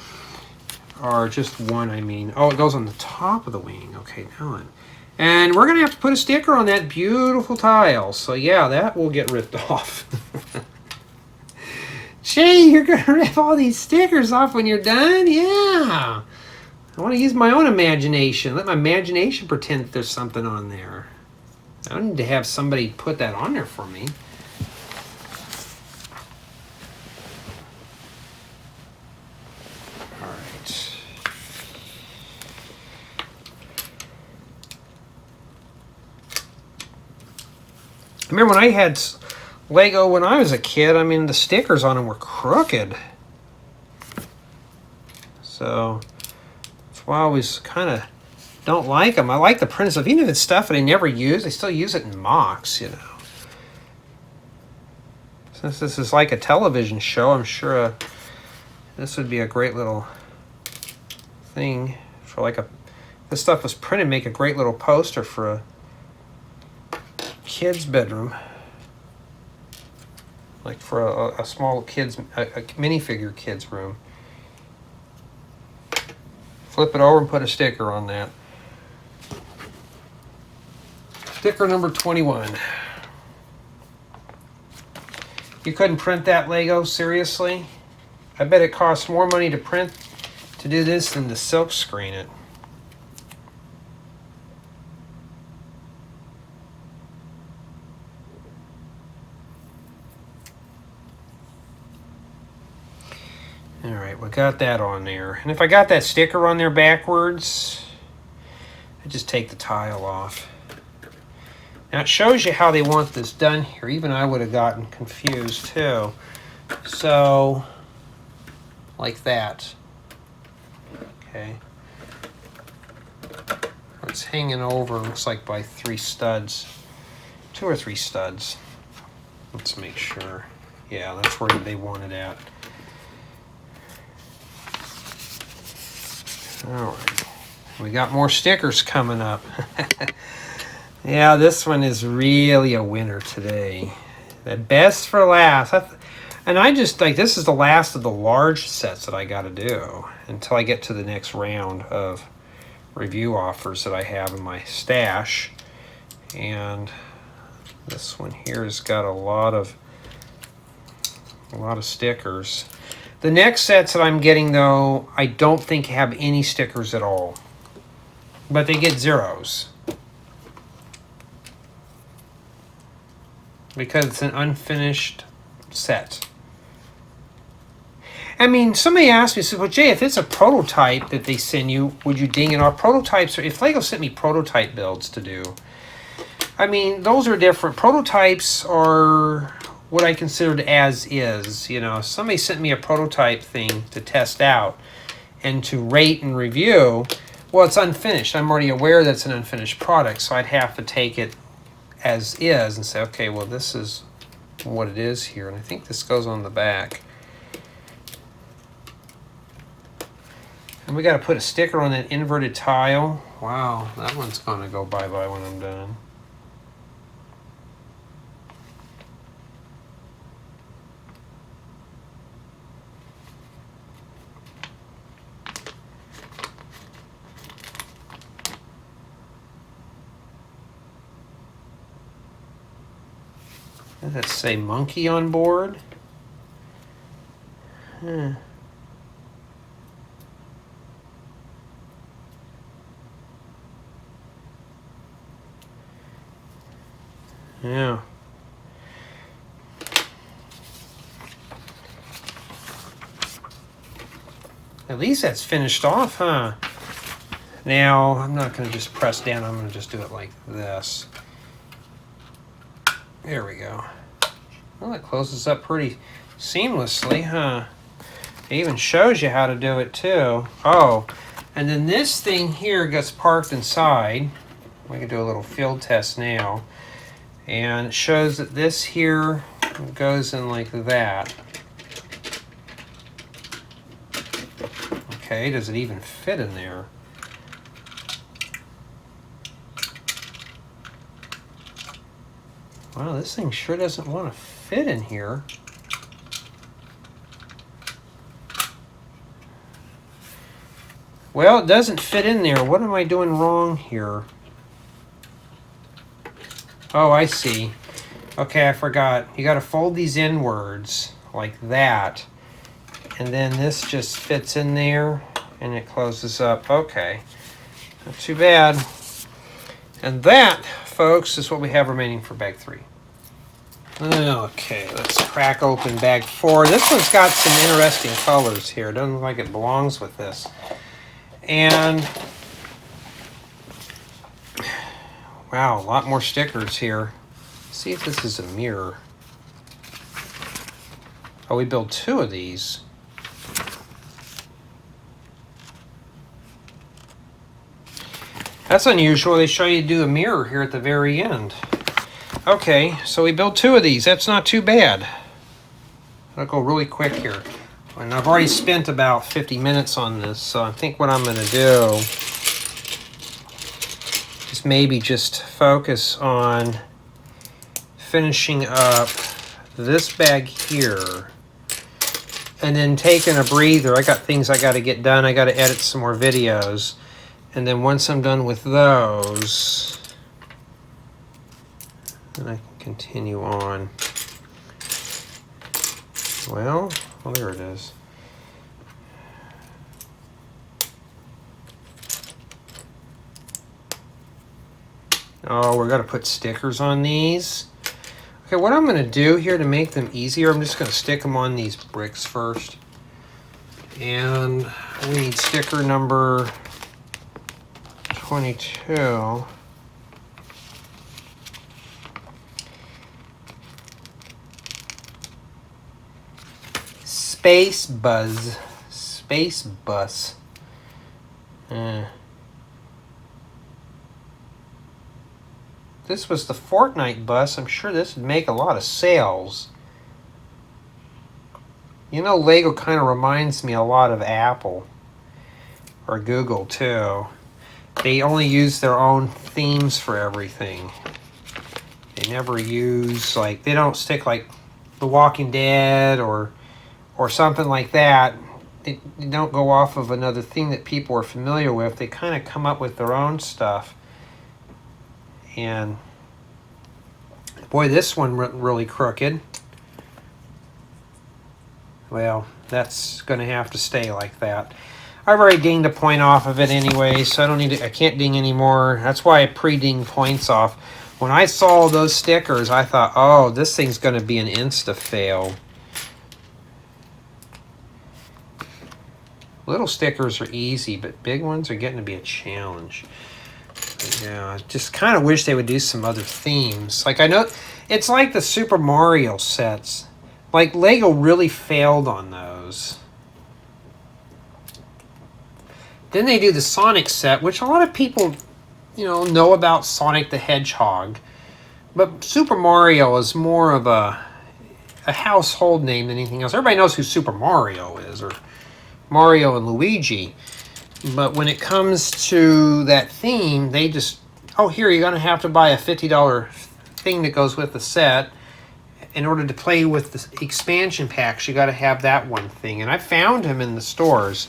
Or just 1, I mean. Oh, it goes on the top of the wing. Okay, now on. And we're going to have to put a sticker on that beautiful tile. So yeah, that will get ripped off. Gee, you're going to rip all these stickers off when you're done? Yeah. I want to use my own imagination. Let my imagination pretend that there's something on there. I don't need to have somebody put that on there for me. I remember when I had Lego when I was a kid, I mean, the stickers on them were crooked. So that's why I always kind of don't like them. I like the printed stuff. Even if it's stuff that I never use, I still use it in mocks, you know. Since this is like a television show, I'm sure this would be a great little thing for like a, this stuff was printed, make a great little poster for a kid's bedroom, like for a small kid's, a minifigure kid's room. Flip it over and put a sticker on that. Sticker number 21. You couldn't print that, Lego? Seriously? I bet it costs more money to print to do this than to silk screen it. Alright, we got that on there. And if I got that sticker on there backwards, I just take the tile off. Now it shows you how they want this done here. Even I would have gotten confused too. So, like that. Okay. It's hanging over, looks like by 3 studs. 2 or 3 studs. Let's make sure. Yeah, that's where they want it at. Alright, we got more stickers coming up. Yeah, this one is really a winner today. The best for last. And I just like, this is the last of the large sets that I got to do until I get to the next round of review offers that I have in my stash. And this one here has got a lot of stickers. The next sets that I'm getting, though, I don't think have any stickers at all. But they get zeros. Because it's an unfinished set. I mean, somebody asked me, said, well, Jay, if it's a prototype that they send you, would you ding it off? Prototypes, or if Lego sent me prototype builds to do, I mean, those are different. Prototypes are what I considered as is. You know, somebody sent me a prototype thing to test out, and to rate and review, well, it's unfinished. I'm already aware that's an unfinished product, so I'd have to take it as is and say, okay, well, this is what it is here. And I think this goes on the back. And we got to put a sticker on that inverted tile. Wow, that one's going to go bye-bye when I'm done. Does that say monkey on board? Huh. Yeah. At least that's finished off, huh? Now, I'm not going to just press down. I'm going to just do it like this. There we go. Well, it closes up pretty seamlessly, huh? It even shows you how to do it, too. Oh, and then this thing here gets parked inside. We can do a little field test now. And it shows that this here goes in like that. Okay, does it even fit in there? Wow, this thing sure doesn't want to fit in here. Well, it doesn't fit in there. What am I doing wrong here? Oh, I see. Okay, I forgot. You got to fold these inwards like that. And then this just fits in there and it closes up. Okay, not too bad. And that, folks, is what we have remaining for bag 3. Okay, let's crack open bag 4. This one's got some interesting colors here. It doesn't look like it belongs with this. And wow, a lot more stickers here. Let's see if this is a mirror. Oh, we built 2 of these. That's unusual. They show you do a mirror here at the very end. Okay, so we built 2 of these. That's not too bad. I'll go really quick here. And I've already spent about 50 minutes on this, so I think what I'm going to do is maybe just focus on finishing up this bag here and then taking a breather. I got things I got to get done. I got to edit some more videos. And then once I'm done with those, then I can continue on. Well, there it is. Oh, we're going to put stickers on these. Okay, what I'm going to do here to make them easier, I'm just going to stick them on these bricks first. And we need sticker number 22. Spacebus. Spacebus. This was the Fortnite bus. I'm sure this would make a lot of sales. You know, Lego kind of reminds me a lot of Apple. Or Google, too. They only use their own themes for everything. They never use, like, they don't stick, like, The Walking Dead or something like that. They don't go off of another thing that people are familiar with. They kind of come up with their own stuff. And boy, this one really crooked. Well, that's going to have to stay like that. I've already dinged a point off of it anyway, so I don't need to, I can't ding anymore. That's why I pre-ding points off. When I saw those stickers, I thought, oh, this thing's going to be an insta-fail. Little stickers are easy, but big ones are getting to be a challenge. Yeah, I just kind of wish they would do some other themes. Like, I know, it's like the Super Mario sets. Like, Lego really failed on those. Then they do the Sonic set, which a lot of people, know about Sonic the Hedgehog. But Super Mario is more of a household name than anything else. Everybody knows who Super Mario is, or Mario and Luigi. But when it comes to that theme, they just, oh, here, you're going to have to buy a $50 thing that goes with the set. In order to play with the expansion packs, you got to have that one thing. And I found him in the stores.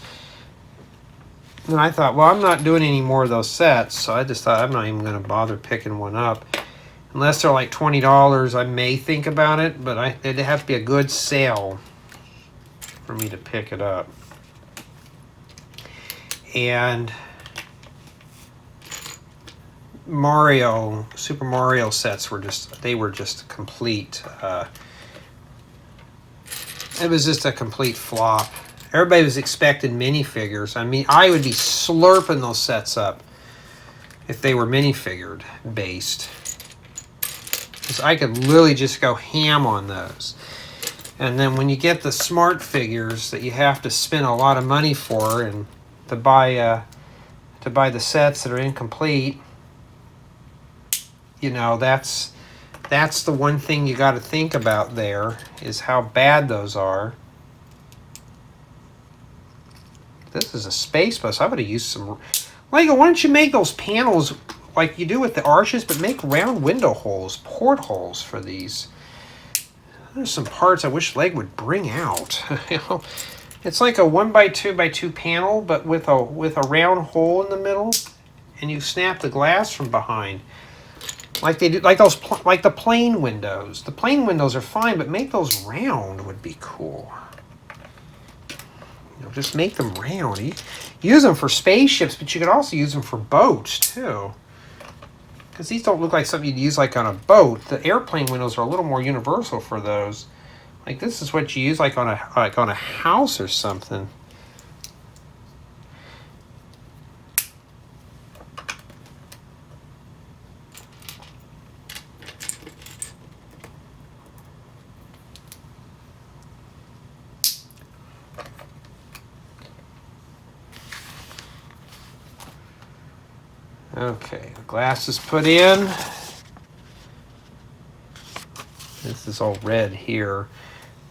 And I thought, well, I'm not doing any more of those sets. So I just thought, I'm not even going to bother picking one up. Unless they're like $20, I may think about it. But it'd have to be a good sale for me to pick it up. And Super Mario sets were just complete. It was just a complete flop. Everybody was expecting minifigures. I mean, I would be slurping those sets up if they were minifigured based. Because I could literally just go ham on those. And then when you get the smart figures that you have to spend a lot of money for, and to buy the sets that are incomplete, that's the one thing you got to think about there, is how bad those are. This is a Spacebus. I would have used some Lego. Why don't you make those panels like you do with the arches, but make round window holes, portholes for these. There's some parts I wish Lego would bring out. It's like a 1x2x2 panel, but with a round hole in the middle, and you snap the glass from behind. Like they do, like the plane windows. The plane windows are fine, but make those round would be cool. Just make them round. You use them for spaceships, but you could also use them for boats too. Because these don't look like something you'd use like on a boat. The airplane windows are a little more universal for those. Like this is what you use like on a house or something. Okay, the glass is put in. This is all red here.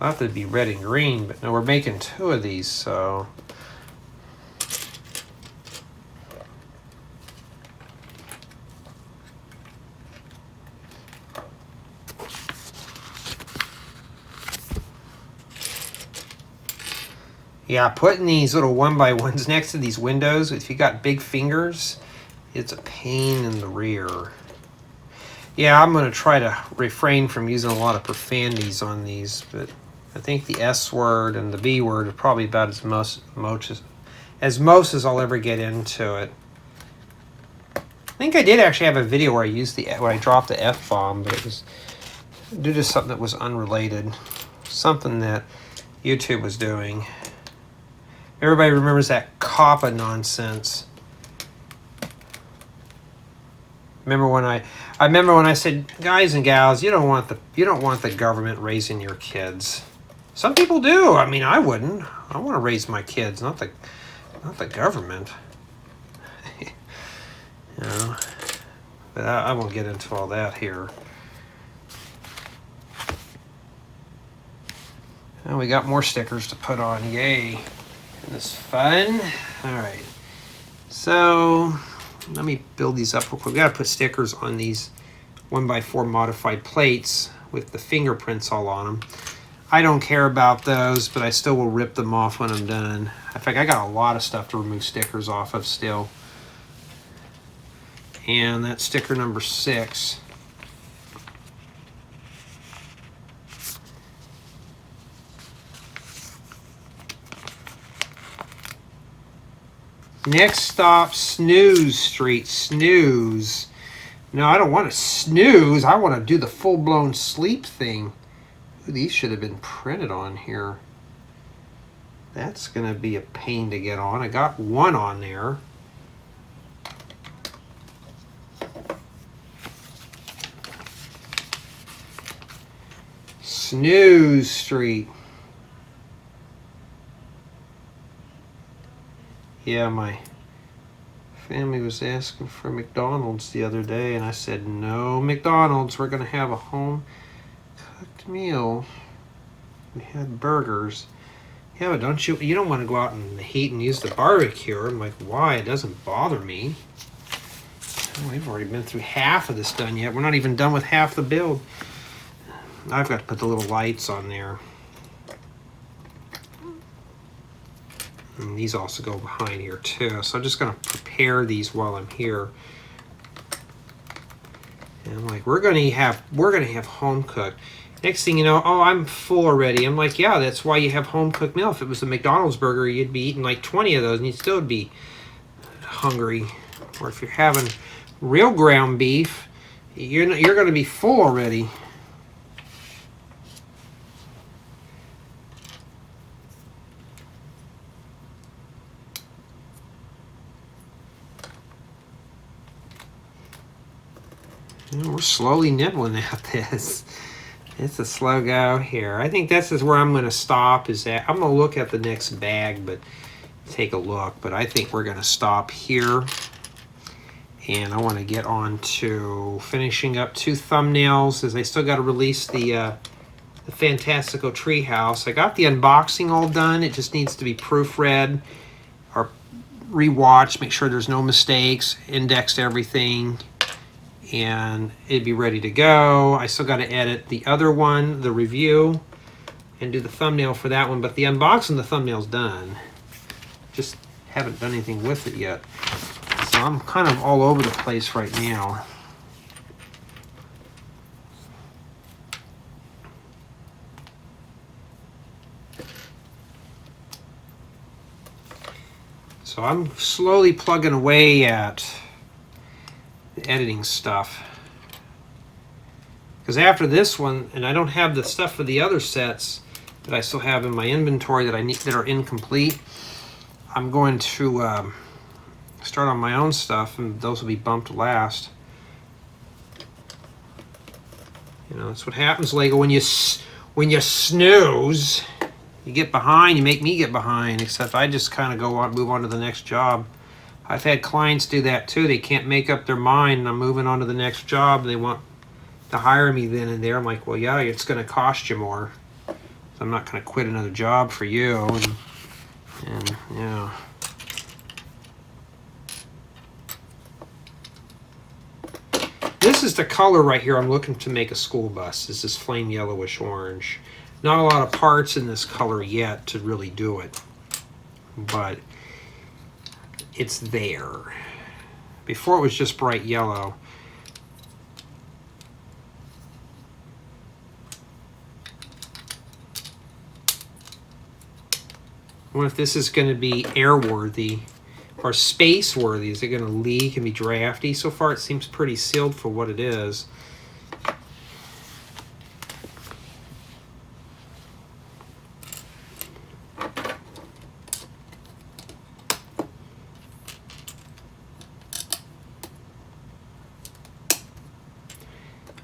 I thought it'd be red and green, but no, we're making two of these, so. Yeah, putting these little 1x1s next to these windows, if you got big fingers, it's a pain in the rear. Yeah, I'm going to try to refrain from using a lot of profanities on these, but I think the S word and the B word are probably about as most as I'll ever get into it. I think I did actually have a video where I dropped the F-bomb, but it was due to something that was unrelated. Something that YouTube was doing. Everybody remembers that COPPA nonsense. I remember when I said, guys and gals, you don't want the government raising your kids. Some people do. I mean, I wouldn't. I want to raise my kids, not the government. But I won't get into all that here. And we got more stickers to put on. Yay! Isn't this fun? All right. So let me build these up real quick. We got to put stickers on these 1x4 modified plates with the fingerprints all on them. I don't care about those, but I still will rip them off when I'm done. In fact, I got a lot of stuff to remove stickers off of still. And that's sticker number 6. Next stop, Snooze Street. Snooze. No, I don't want to snooze. I want to do the full-blown sleep thing. Ooh, these should have been printed on here. That's going to be a pain to get on. I got one on there. Snooze Street. Yeah, my family was asking for McDonald's the other day, and I said, no McDonald's. We're going to have a home-cooked meal. We had burgers. Yeah, but don't you don't want to go out in the heat and use the barbecue. I'm like, why? It doesn't bother me. Oh, we've already been through half of this done yet. We're not even done with half the build. I've got to put the little lights on there. And these also go behind here too. So I'm just going to prepare these while I'm here. And I'm like, we're going to have home cooked. Next thing you know, oh, I'm full already. I'm like, yeah, that's why you have home cooked meal. If it was a McDonald's burger, you'd be eating like 20 of those and you'd still be hungry. Or if you're having real ground beef, you're going to be full already. We're slowly nibbling at this. It's a slow go here. I think this is where I'm going to stop. I'm going to look at the next bag, but take a look. But I think we're going to stop here. And I want to get on to finishing up 2 thumbnails, as I still got to release the Fantastical Treehouse. I got the unboxing all done. It just needs to be proofread or rewatched, make sure there's no mistakes, indexed everything, and it'd be ready to go. I still got to edit the other one, the review, and do the thumbnail for that one, but the unboxing, the thumbnail's done. Just haven't done anything with it yet. So I'm kind of all over the place right now. So I'm slowly plugging away at the editing stuff. Because after this one, and I don't have the stuff for the other sets that I still have in my inventory that I need, that are incomplete, I'm going to start on my own stuff, and those will be bumped last. You know, that's what happens, Lego. When you snooze, you get behind. You make me get behind. Except I just kind of go on, move on to the next job. I've had clients do that too. They can't make up their mind, and I'm moving on to the next job. They want to hire me then and there. I'm like, well, yeah, it's going to cost you more. So I'm not going to quit another job for you. And yeah. This is the color right here I'm looking to make a school bus. Is this flame yellowish orange. Not a lot of parts in this color yet to really do it, but it's there. Before it was just bright yellow. I wonder if this is going to be airworthy or space worthy. Is it going to leak and be drafty? So far it seems pretty sealed for what it is.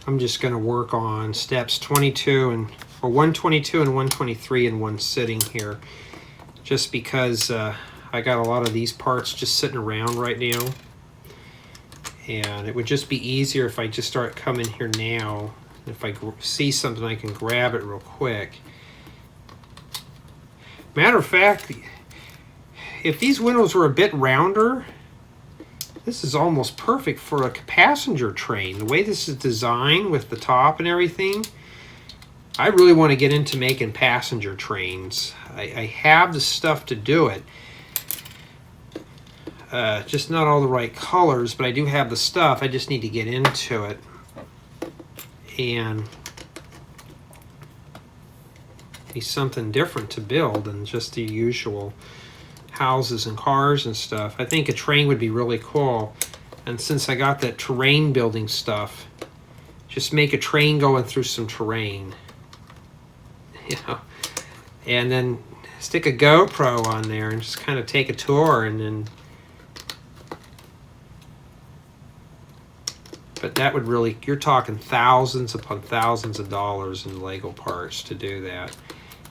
I'm just going to work on steps 22 and or 122 and 123 in one sitting here, just because I got a lot of these parts just sitting around right now, and it would just be easier if I just start coming here now. If I see something, I can grab it real quick. Matter of fact, if these windows were a bit rounder, this is almost perfect for a passenger train. The way this is designed with the top and everything, I really want to get into making passenger trains. I have the stuff to do it. Just not all the right colors, but I do have the stuff. I just need to get into it. And be something different to build than just the usual houses and cars and stuff. I think a train would be really cool. And since I got that terrain building stuff, just make a train going through some terrain. You know, and then stick a GoPro on there and just kind of take a tour, and then. But that would really, you're talking thousands upon thousands of dollars in Lego parts to do that.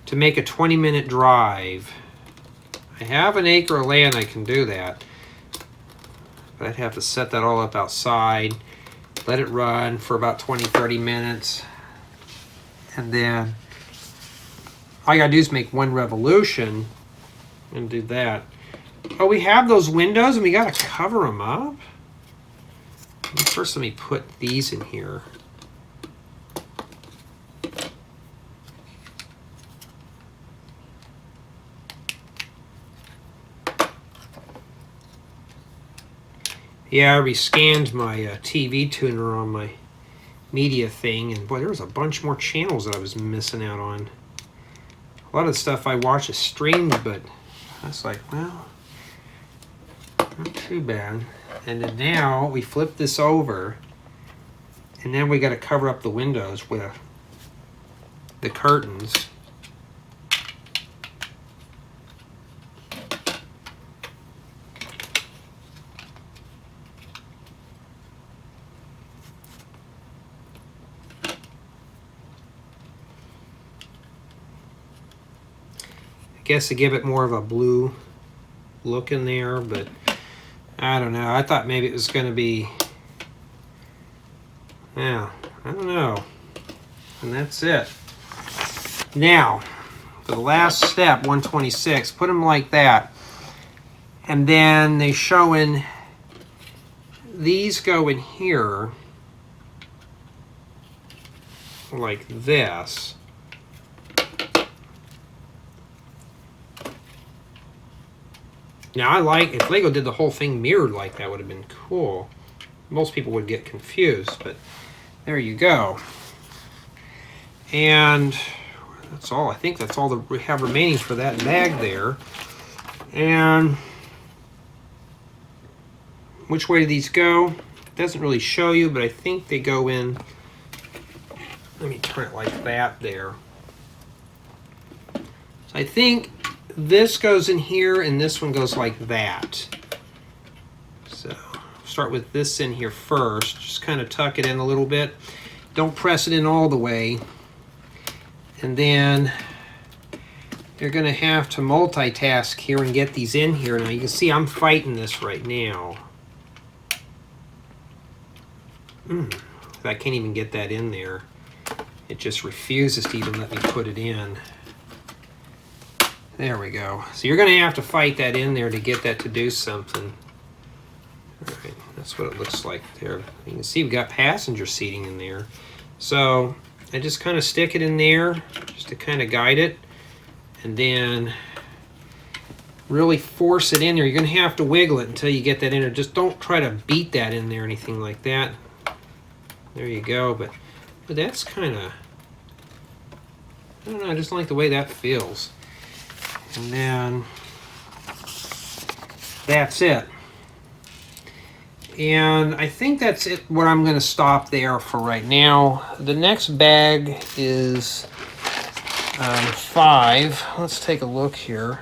To make a 20-minute drive, I have an acre of land I can do that. But I'd have to set that all up outside, let it run for about 20-30 minutes, and then all I gotta do is make one revolution and do that. Oh, we have those windows and we gotta cover them up? First, let me put these in here. Yeah, I rescanned my TV tuner on my media thing, and boy, there was a bunch more channels that I was missing out on. A lot of the stuff I watch is streamed, but I was like, well, not too bad. And then now we flip this over, and then we got to cover up the windows with the curtains. I guess to give it more of a blue look in there, but I don't know. I thought maybe it was going to be, yeah, I don't know. And that's it. Now, for the last step, 126, put them like that. And then they showing, these go in here like this. Now I like, if Lego did the whole thing mirrored like that, would have been cool. Most people would get confused, but there you go. And that's all, I think that's all that we have remaining for that bag there. And which way do these go? It doesn't really show you, but I think they go in, let me turn it like that there. So I think this goes in here and this one goes like that. So start with this in here first, just kind of tuck it in a little bit. Don't press it in all the way. And then you're gonna have to multitask here and get these in here. Now you can see I'm fighting this right now. I can't even get that in there. It just refuses to even let me put it in. There we go. So you're going to have to fight that in there to get that to do something. All right, that's what it looks like there. You can see we've got passenger seating in there. So I just kind of stick it in there just to kind of guide it. And then really force it in there. You're going to have to wiggle it until you get that in there. Just don't try to beat that in there or anything like that. There you go. But that's kind of, I don't know, I just like the way that feels. And then that's it. And I think that's it, where I'm going to stop there for right now. The next bag is 5. Let's take a look here.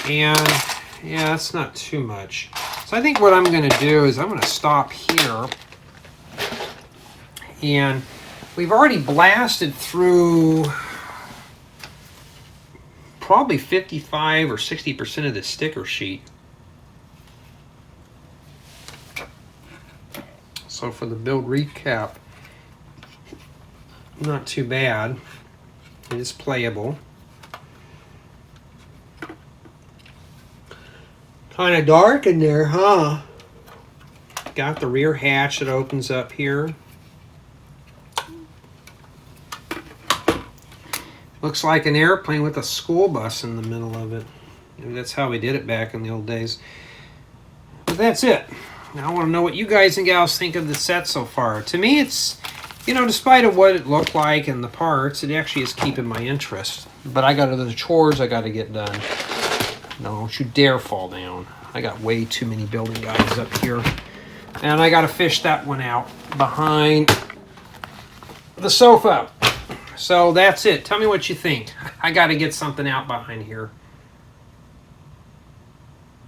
And yeah, that's not too much. So I think what I'm going to do is I'm going to stop here. And we've already blasted through probably 55 or 60% of the sticker sheet. So for the build recap, not too bad. It is playable. Kind of dark in there, huh? Got the rear hatch that opens up here. Looks like an airplane with a school bus in the middle of it. Maybe that's how we did it back in the old days. But that's it. Now I want to know what you guys and gals think of the set so far. To me, it's, you know, despite of what it looked like and the parts, it actually is keeping my interest. But I got other chores I got to get done. No, don't you dare fall down. I got way too many building guys up here. And I got to fish that one out behind the sofa. So that's it. Tell me what you think. I got to get something out behind here.